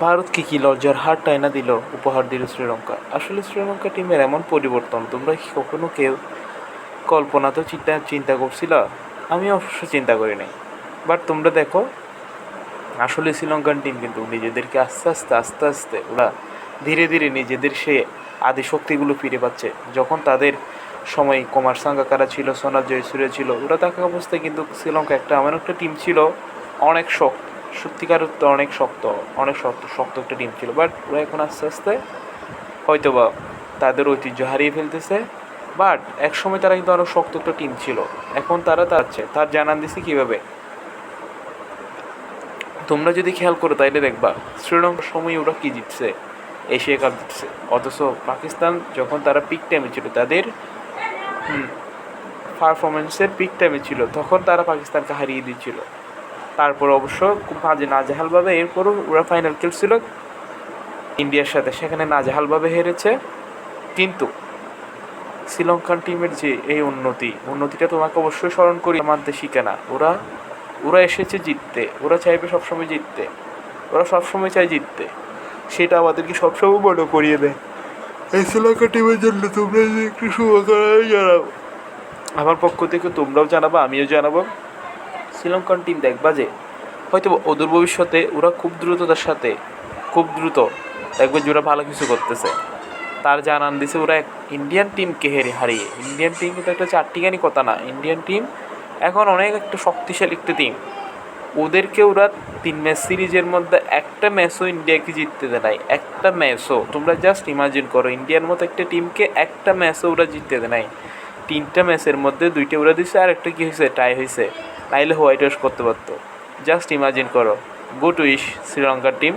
ভারতকে কি লজ্জার হার টাইনা দিল, উপহার দিল শ্রীলঙ্কা। আসলে শ্রীলঙ্কা টিমের এমন পরিবর্তন তোমরা কি কখনো কেউ কল্পনা তো চিন্তা করছিল? আমি অবশ্য চিন্তা করি নাই। বাট তোমরা দেখো, আসলে শ্রীলঙ্কান টিম কিন্তু নিজেদেরকে আস্তে আস্তে আস্তে আস্তে ওরা ধীরে ধীরে নিজেদের সে আদি শক্তিগুলো ফিরে পাচ্ছে। যখন তাদের সময় কুমার সাঙ্গাকারা ছিল, সোনার জয়সূর্য ছিল, ওরা থাকা অবস্থায় কিন্তু শ্রীলঙ্কা এমন একটা টিম ছিল, অনেক শক্ত, সত্যিকার অর্থে অনেক শক্ত একটা টিম ছিল। বাট ওরা এখন আস্তে আস্তে হয়তোবা তাদের ঐতিহ্য হারিয়ে ফেলতেছে। বাট এক সময় তারা কিন্তু অনেক শক্ত একটা টিম ছিল। এখন তারা তার জানান দিছে কীভাবে, তোমরা যদি খেয়াল করো তাইলে দেখবা শ্রীলঙ্কার সময় ওরা কী জিতছে, এশিয়া কাপ জিতছে। অথচ পাকিস্তান যখন তারা পিক টাইমে ছিল, তাদের পারফরমেন্সের পিক টাইমে ছিল, তখন তারা পাকিস্তানকে হারিয়ে দিচ্ছিল। তারপর অবশ্য খুব নাজেহালভাবে এরপরও ওরা ফাইনাল খেলছিল ইন্ডিয়ার সাথে, সেখানে নাজেহালভাবে হেরেছে। কিন্তু শ্রীলঙ্কান টিমের যে এই উন্নতিটা তোমাকে অবশ্যই স্মরণ করি, মানতে শিখে না। ওরা এসেছে জিততে, ওরা চাইবে সবসময় জিততে, ওরা সবসময় চায় জিততে। সেটা আমাদেরকে সবসময় মনে করিয়ে দেয়। এই শ্রীলঙ্কা টিমের জন্য তোমরা যদি একটু শুভকামনা জানাবো, আমার পক্ষ থেকে তোমরাও জানাবো, আমিও জানাবো। শ্রীলঙ্কান টিম দেখবা যে হয়তো অদূর ভবিষ্যতে ওরা খুব দ্রুত দেখবে যে ওরা ভালো কিছু করতেছে। তার জানান দিছে ওরা এক ইন্ডিয়ান টিমকে হারিয়ে। ইন্ডিয়ান টিম কিন্তু একটা চারটিখানি কথা না, ইন্ডিয়ান টিম এখন অনেক একটা শক্তিশালী একটা টিম। ওদেরকে ওরা 3 ম্যাচ সিরিজের মধ্যে একটা ম্যাচও ইন্ডিয়াকে জিততে দেয় নাই, একটা ম্যাচও। তোমরা জাস্ট ইমাজিন করো, ইন্ডিয়ার মতো একটা টিমকে একটা ম্যাচও ওরা জিততে দেয় নাই। 3টা ম্যাচের মধ্যে 2টা ওরা দিচ্ছে, আর একটা কী হয়েছে, টাই হয়েছে, নাইলে হোয়াইট ওয়াশ করতে পারতো। জাস্ট ইমাজিন করো। গুড উইশ শ্রীলঙ্কার টিম।